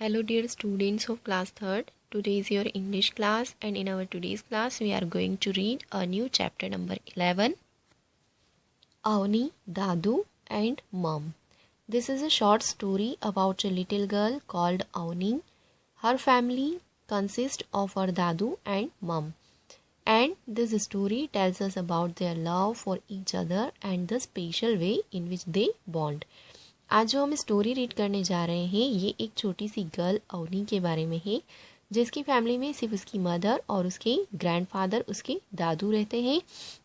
Hello dear students of class 3rd. Today is your English class and in our today's class we are going to read a new chapter number 11, Avni, Dadu and Mom. This is a short story about a little girl called Avni. Her family consists of her Dadu and Mom. And this story tells us about their love for each other and the special way in which they bond. आज जो हम story read करने जा रहे हैं ये एक छोटी सी गर्ल अवनी के बारे में है जिसकी फैमिली में सिर्फ उसकी मदर और उसके ग्रैंडफादर उसके दादू रहते हैं।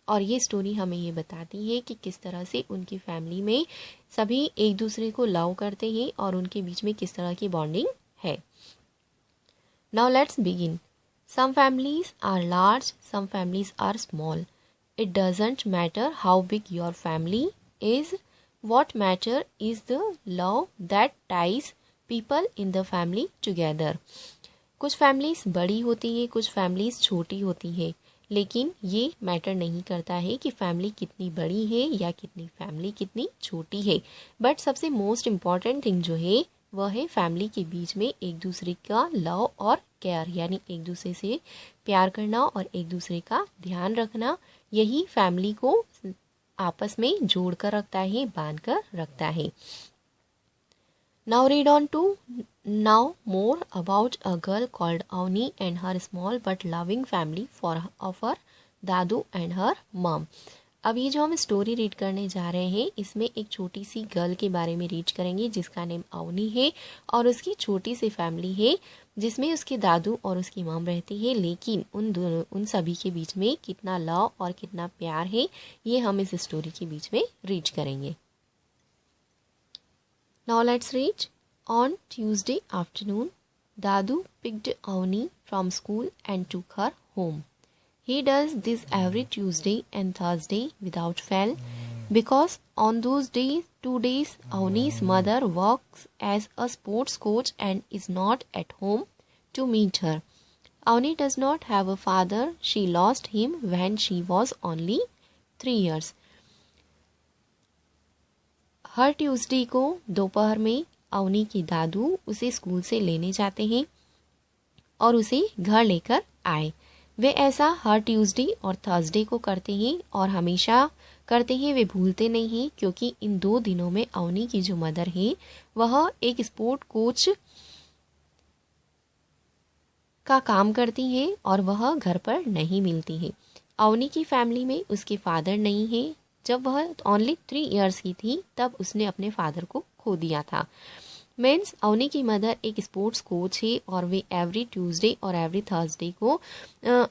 और ये स्टोरी हमें ये बताती है कि किस तरह से उनकी फैमिली में सभी एक दूसरे को लव करते हैं और उनके बीच में किस तरह की बॉन्डिंग है। Now let's begin. Some families are large, some families are small. It doesn't matter how big your family is, what matter is the love that ties people in the family together। कुछ families बड़ी होती हैं, कुछ families छोटी होती हैं, लेकिन ये मैटर नहीं करता है कि फैमिली कितनी बड़ी है या फैमिली कितनी छोटी है। बट सबसे मोस्ट इम्पॉर्टेंट थिंग जो है वह है फैमिली के बीच में एक दूसरे का लव और केयर, यानी एक दूसरे से प्यार करना और एक दूसरे का ध्यान रखना। यही फैमिली को आपस में जोड़ कर रखता है, बांध कर रखता है। Now read on to know more about a girl called Avani and her small but loving family for of her Dadu and her mom. अब ये जो हम स्टोरी रीड करने जा रहे हैं इसमें एक छोटी सी गर्ल के बारे में रीड करेंगे जिसका नेम अवनी है और उसकी छोटी सी फैमिली है जिसमें उसके दादू और उसकी मॉम रहती है। लेकिन उन सभी के बीच में कितना लव और कितना प्यार है ये हम इस स्टोरी के बीच में रीड करेंगे। Now let's read. On Tuesday afternoon Dadu picked Avani from school and took her home. He does this every Tuesday and Thursday without fail because on those 2 days, Avni's mother works as a sports coach and is not at home to meet her. Avni does not have a father. She lost him when she was only 3 years. Her Tuesday को दोपहर में अवनी के दादू उसे school से लेने जाते हैं और उसे घर लेकर आए। वे ऐसा हर ट्यूसडे और थर्सडे को करते हैं और हमेशा करते हैं, वे भूलते नहीं हैं क्योंकि इन 2 दिनों में अवनी की जो मदर है वह एक स्पोर्ट कोच का काम करती हैं और वह घर पर नहीं मिलती है। अवनी की फैमिली में उसके फादर नहीं है। जब वह ओनली 3 इयर्स की थी तब उसने अपने फादर को खो दिया था। मीन्स अवनी की मदर एक स्पोर्ट्स कोच है और वे एवरी ट्यूसडे और एवरी थर्सडे को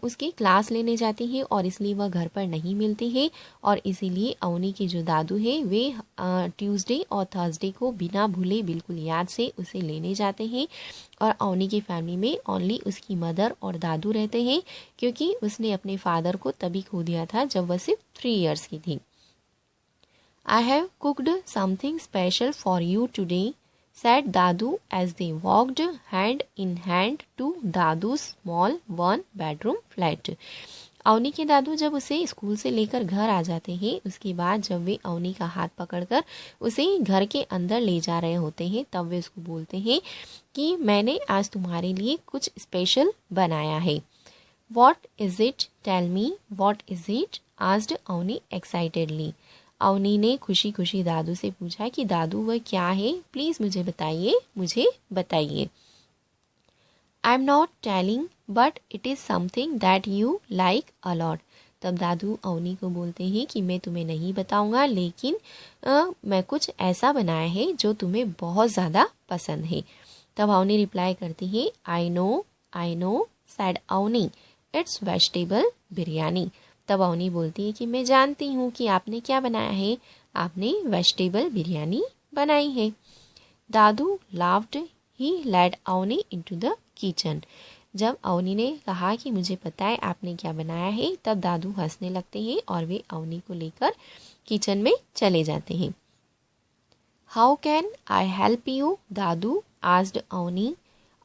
उसकी क्लास लेने जाती हैं और इसलिए वह घर पर नहीं मिलती है। और इसीलिए अवनी के जो दादू है वे ट्यूसडे और थर्सडे को बिना भूले बिल्कुल याद से उसे लेने जाते हैं। और अवनी की फैमिली में ओनली उसकी मदर और दादू रहते हैं क्योंकि उसने अपने फादर को तभी खो दिया था जब वह सिर्फ 3 इयर्स की थी। I have cooked something special for you today, said Dadu as they walked hand in hand to Dadu's small 1-bedroom flat। Avani के दादू जब उसे स्कूल से लेकर घर आ जाते हैं उसके बाद जब वे अवनी का हाथ पकड़कर उसे घर के अंदर ले जा रहे होते हैं तब वे उसको बोलते हैं कि मैंने आज तुम्हारे लिए कुछ स्पेशल बनाया है। What is it? Tell me, what is it? asked Avani excitedly। Avani ने खुशी खुशी दादू से पूछा कि दादू वह क्या है, प्लीज मुझे बताइए। I am not telling but it is something that you like a lot. तब दादू अवनी को बोलते हैं कि मैं तुम्हें नहीं बताऊंगा लेकिन मैं कुछ ऐसा बनाया है जो तुम्हें बहुत ज़्यादा पसंद है। तब अवनी रिप्लाई करती है I know said Avani, it's vegetable biryani. तब अवनी बोलती है कि मैं जानती हूँ कि आपने क्या बनाया है, आपने वेजिटेबल बिरयानी बनाई है। Dadu laughed. He led Avani into the kitchen. जब अवनी ने कहा कि मुझे पता है आपने क्या बनाया है तब दादू हंसने लगते हैं और वे अवनी को लेकर किचन में चले जाते हैं। How can I help you Dadu asked Avani.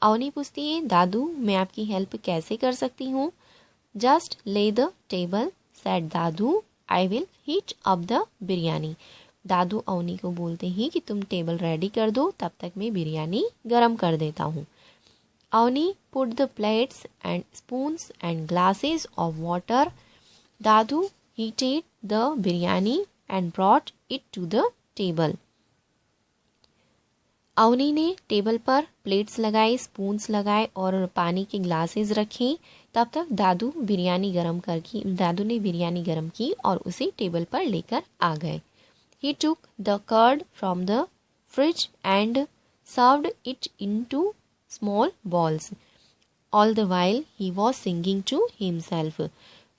Avani पूछती है दादू मैं आपकी हेल्प कैसे कर सकती हूँ। Just lay the table, said Dadu, I will heat up the biryani. Dadu Avani को बोलते हैं कि तुम टेबल रेडी कर दो, तब तक मैं बिरयानी गरम कर देता हूँ। Avani put the plates and spoons and glasses of water. Dadu heated the biryani and brought it to the table. Avani ने टेबल पर प्लेट्स लगाए, स्पून्स लगाए और पानी के ग्लासेस रखे। तब तक दादू ने बिरयानी गरम की और उसे टेबल पर लेकर आ गए। He took the curd from the fridge and served it into small balls. All the while he was singing to himself.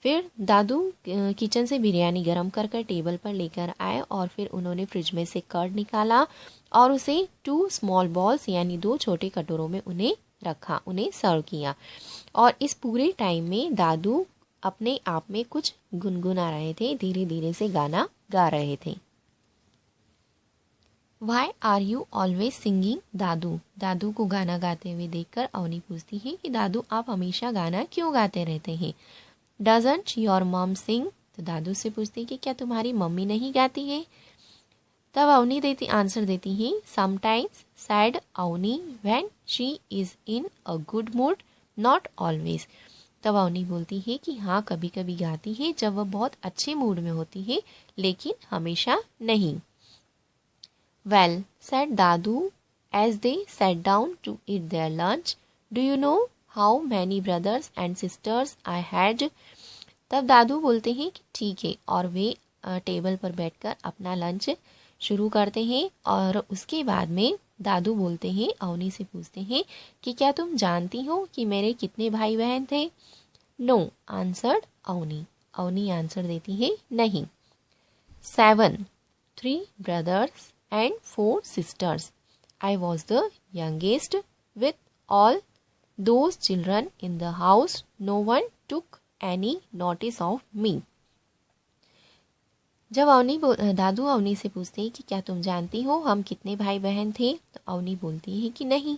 फिर दादू किचन से बिरयानी गरम कर टेबल पर लेकर आए और फिर उन्होंने फ्रिज में से कर्ड निकाला और उसे 2 स्मॉल बॉल्स यानी 2 छोटे कटोरों में उन्हें रखा, उन्हें सर्व किया। और इस पूरे टाइम में दादू अपने आप में कुछ गुनगुना रहे थे, धीरे धीरे से गाना गा रहे थे। Why are you always singing, दादू? दादू को गाना गाते हुए देखकर अवनी पूछती है कि दादू आप हमेशा गाना क्यों गाते रहते हैं? Doesn't your mom sing? तो दादू से पूछती है कि क्या तुम्हारी मम्मी नहीं गाती है? तब अवनी आंसर देती है, Sometimes said Avani when she is in a good mood, not always. तब अवनी बोलती है कि हाँ कभी कभी गाती है जब वह बहुत अच्छे मूड में होती है, लेकिन हमेशा नहीं। Well, said Dadu as they sat down to eat their lunch, do you know how many brothers and sisters I had? तब दादू बोलते हैं कि ठीक है और वे टेबल पर बैठकर अपना लंच शुरू करते हैं। और उसके बाद में दादू बोलते हैं, अवनी से पूछते हैं कि क्या तुम जानती हो कि मेरे कितने भाई बहन थे? No, answered Avani. Avani answer देती है नहीं। 7, 3 brothers and 4 sisters. I was the youngest. With all those children in the house, no one took any notice of me. जब दादू अवनी से पूछते हैं कि क्या तुम जानती हो हम कितने भाई बहन थे, तो अवनी बोलती है कि नहीं।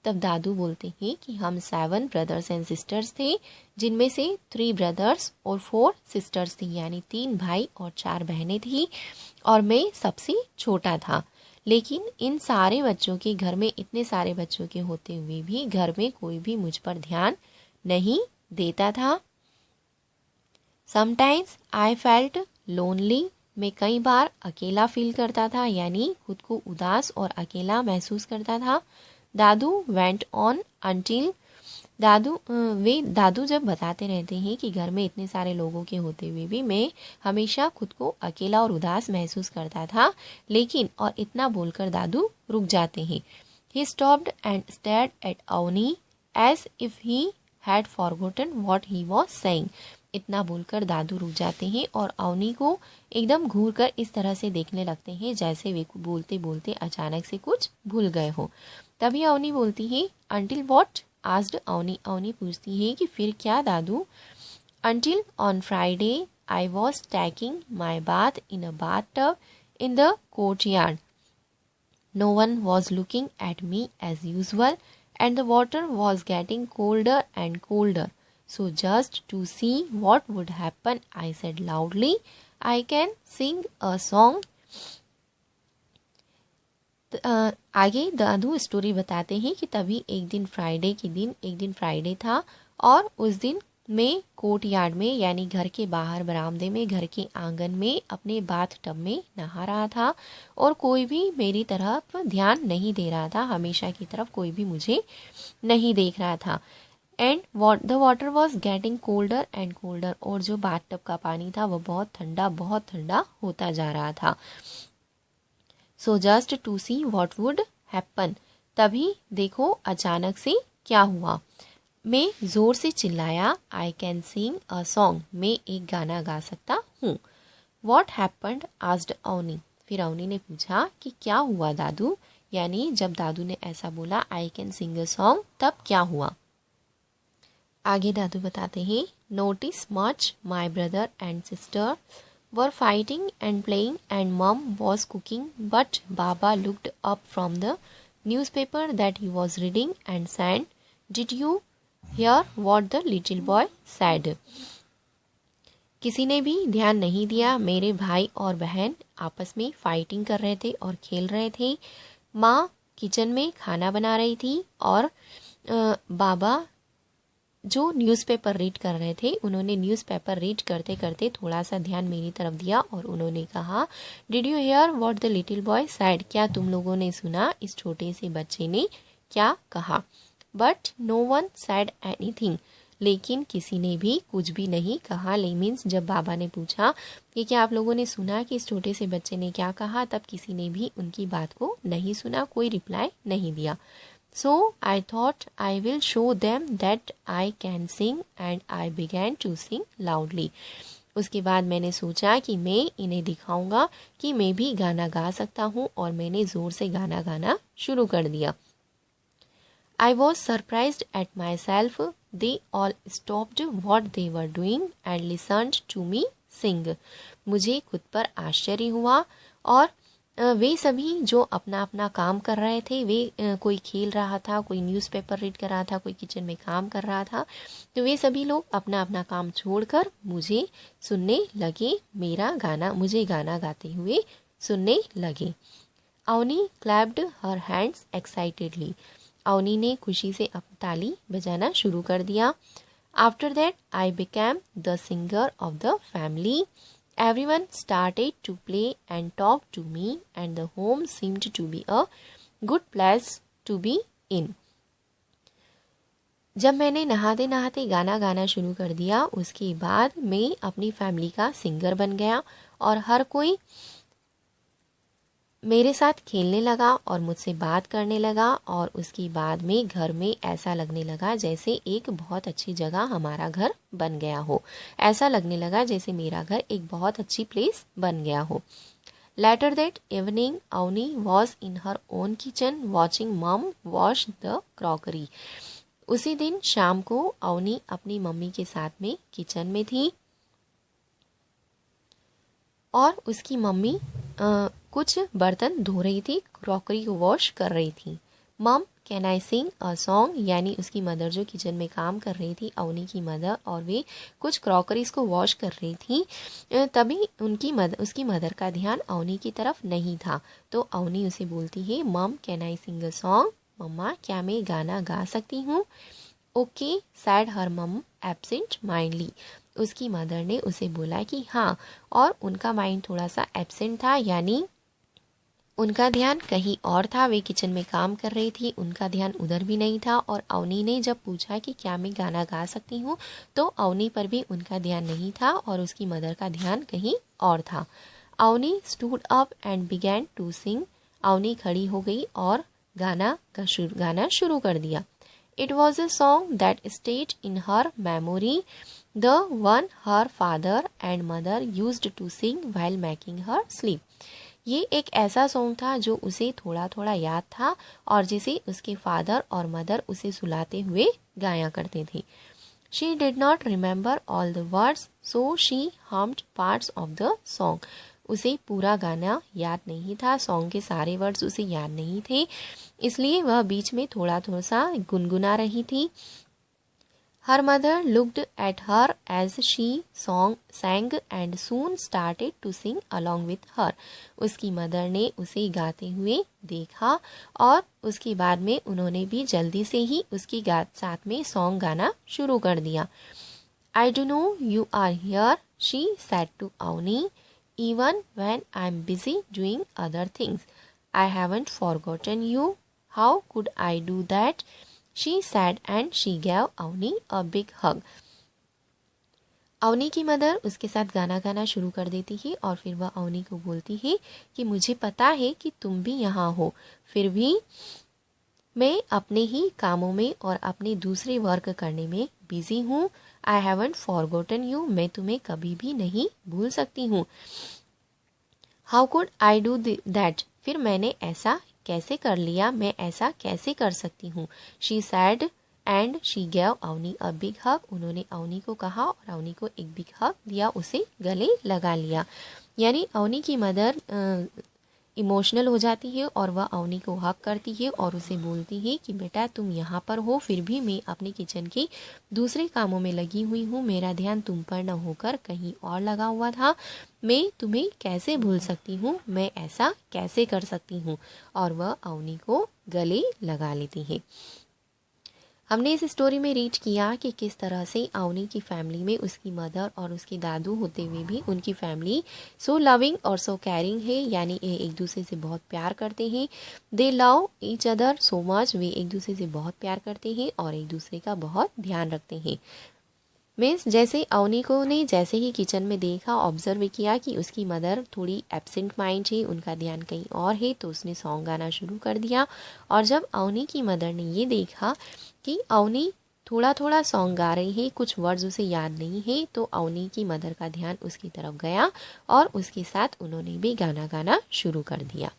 तब दादू बोलते हैं कि हम 7 brothers and sisters थे, जिनमें से 3 brothers और 4 sisters थी, यानी 3 भाई और 4 बहनें थी और मैं सबसे छोटा था। लेकिन इन सारे बच्चों के घर में, इतने सारे बच्चों के होते हुए भी घर में कोई भी मुझ पर ध्यान नहीं देता था। Sometimes I felt lonely. मैं कई बार अकेला फील करता था, यानी खुद को उदास और अकेला महसूस करता था। दादू went on until दादू जब बताते रहते हैं कि घर में इतने सारे लोगों के होते हुए भी मैं हमेशा खुद को अकेला और उदास महसूस करता था, लेकिन और इतना बोलकर दादू रुक जाते हैं। He stopped and stared at Avani as if he had forgotten what he was saying. इतना बोलकर दादू रुक जाते हैं और अवनी को एकदम घूरकर इस तरह से देखने लगते हैं जैसे वे बोलते बोलते अचानक से कुछ भूल गए हो। तभी अवनी बोलती है, Until what? Asked Avani. Avani पूछती है कि फिर क्या दादू? Until on Friday I was taking my bath in a bathtub in the courtyard. No one was looking at me as usual and the water was getting colder and colder. So just to see what would happen, I said loudly, I can sing a song. आगे दादू story बताते हैं कि तभी एक दिन Friday था और उस दिन मैं कोर्ट यार्ड में यानी घर के बाहर बरामदे में, घर के आंगन में अपने बाथ टब में नहा रहा था और कोई भी मेरी तरफ ध्यान नहीं दे रहा था, हमेशा की तरफ कोई भी मुझे नहीं देख रहा था। And the water was getting colder and colder, और जो बाथ टब का पानी था वो बहुत ठंडा होता जा रहा था। So just to see what would happen, तभी देखो अचानक से क्या हुआ। मैं जोर से चिल्लाया, I can sing a song, मैं एक गाना गा सकता हूँ। वॉट हैपन्ड आस्क्ड अवनी, फिर अवनी ने पूछा कि क्या हुआ दादू, यानी जब दादू ने ऐसा बोला I can sing a song तब क्या हुआ। आगे दादू बताते हैं, notice much my brother and sister were fighting and playing and mom was cooking, but Baba looked up from the newspaper that he was reading and said, Did you hear what the little boy said? किसी ने भी ध्यान नहीं दिया। मेरे भाई और बहन आपस में फाइटिंग कर रहे थे और खेल रहे थे। माँ किचन में खाना बना रही थी और बाबा जो न्यूज़पेपर रीड कर रहे थे, उन्होंने न्यूज़पेपर रीड करते करते थोड़ा सा ध्यान मेरी तरफ दिया और उन्होंने कहा, did you hear what the little boy said? क्या तुम लोगों ने सुना इस छोटे से बच्चे ने क्या कहा? But no one said anything, लेकिन किसी ने भी कुछ भी नहीं कहा। मीन्स जब बाबा ने पूछा कि क्या आप लोगों ने सुना कि इस छोटे से बच्चे ने क्या कहा, तब किसी ने भी उनकी बात को नहीं सुना, कोई रिप्लाई नहीं दिया। So I thought I will show them that I can sing and I began to sing loudly. उसके बाद मैंने सोचा कि मैं इन्हें दिखाऊंगा कि मैं भी गाना गा सकता हूँ और मैंने ज़ोर से गाना गाना शुरू कर दिया। I was surprised at myself. They all stopped what they were doing and listened to me sing. मुझे खुद पर आश्चर्य हुआ और वे सभी जो अपना अपना काम कर रहे थे, वे कोई खेल रहा था, कोई न्यूज़पेपर रीड कर रहा था, कोई किचन में काम कर रहा था, तो वे सभी लोग अपना अपना काम छोड़कर मुझे सुनने लगे, मुझे गाना गाते हुए सुनने लगे। Avani clapped her hands excitedly. Avani ने खुशी से अपनी ताली बजाना शुरू कर दिया। After that I became the singer of the family. Everyone started to play and talk to me and the home seemed to be a good place to be in. जब मैंने नहाते नहाते गाना गाना शुरू कर दिया, उसके बाद मैं अपनी फैमिली का सिंगर बन गया और हर कोई मेरे साथ खेलने लगा और मुझसे बात करने लगा और उसके बाद में घर में ऐसा लगने लगा जैसे एक बहुत अच्छी जगह हमारा घर बन गया हो। ऐसा लगने लगा जैसे मेरा घर एक बहुत अच्छी प्लेस बन गया हो। Later that evening Avani was in her own kitchen watching mum wash the crockery. उसी दिन शाम को अवनी अपनी मम्मी के साथ में किचन में थी और उसकी मम्मी कुछ बर्तन धो रही थी, क्रॉकरी को वॉश कर रही थी। मम can I Singh a song, यानी उसकी मदर जो किचन में काम कर रही थी, अवनी की मदर, और वे कुछ क्रॉकरीज को वॉश कर रही थी। तभी उसकी मदर का ध्यान अवनी की तरफ नहीं था, तो अवनी उसे बोलती है, मम can I Singh a song? मम्मा क्या मैं गाना गा सकती हूँ? ओके सैड हर मम एब्सेंट माइंडली। उसकी मदर ने उसे बोला कि हाँ, और उनका माइंड थोड़ा सा एब्सेंट था, यानी उनका ध्यान कहीं और था। वे किचन में काम कर रही थी, उनका ध्यान उधर भी नहीं था। और अवनी ने जब पूछा कि क्या मैं गाना गा सकती हूँ, तो अवनी पर भी उनका ध्यान नहीं था और उसकी मदर का ध्यान कहीं और था। Avani stood up and began to sing. Avani खड़ी हो गई और गाना शुरू कर दिया। It was a song that stayed in her memory, the one her father and mother used to sing while making her sleep. ये एक ऐसा सॉन्ग था जो उसे थोड़ा थोड़ा याद था और जिसे उसके फादर और मदर उसे सुलाते हुए गाया करते थे। She did not remember all the words, so she humped parts of the song. उसे पूरा गाना याद नहीं था, सॉन्ग के सारे वर्ड्स उसे याद नहीं थे, इसलिए वह बीच में थोड़ा थोड़ा सा गुनगुना रही थी। Her mother looked at her as she sang and soon started to sing along with her. उसकी मदर ने उसे गाते हुए देखा और उसके बाद में उन्होंने भी जल्दी से ही उसके साथ में सॉन्ग गाना शुरू कर दिया। I do know you are here, she said to Avni, even when I'm busy doing other things. I haven't forgotten you. How could I do that? She said and she gave Avni a big hug. Avani की mother उसके साथ गाना गाना शुरू कर देती है और फिर वह अवनी को बोलती है कि मुझे पता है कि तुम भी यहाँ हो, फिर भी मैं अपने ही कामों में और अपने दूसरे वर्क करने में बिजी हूँ। आई हैवंट फॉरगॉटन यू, मैं तुम्हें कभी भी नहीं भूल सकती हूँ। How could I do that, फिर मैंने ऐसा कैसे कर लिया, मैं ऐसा कैसे कर सकती हूँ। She said and she gave Avani a big hug. उन्होंने अवनी को कहा और अवनी को एक बिग हग दिया, उसे गले लगा लिया। यानी अवनी की मदर इमोशनल हो जाती है और वह अवनी को हक करती है और उसे बोलती है कि बेटा तुम यहाँ पर हो, फिर भी मैं अपने किचन के दूसरे कामों में लगी हुई हूँ, मेरा ध्यान तुम पर न होकर कहीं और लगा हुआ था। मैं तुम्हें कैसे भूल सकती हूँ, मैं ऐसा कैसे कर सकती हूँ। और वह अवनी को गले लगा लेती है। हमने इस स्टोरी में रीच किया कि किस तरह से अवनी की फैमिली में उसकी मदर और उसके दादू होते हुए भी उनकी फैमिली सो लविंग और सो कैरिंग है, यानी ये एक दूसरे से बहुत प्यार करते हैं। They love each other so much, वे एक दूसरे से बहुत प्यार करते हैं और एक दूसरे का बहुत ध्यान रखते हैं। मीन्स जैसे अवनी को ने जैसे ही किचन में देखा, ऑब्जर्व किया कि उसकी मदर थोड़ी एब्सेंट माइंड है, उनका ध्यान कहीं और है, तो उसने सॉन्ग गाना शुरू कर दिया। और जब अवनी की मदर ने ये देखा कि अवनी थोड़ा थोड़ा सॉन्ग गा रही है, कुछ वर्ड्स उसे याद नहीं है, तो अवनी की मदर का ध्यान उसकी तरफ गया और उसके साथ उन्होंने भी गाना गाना शुरू कर दिया।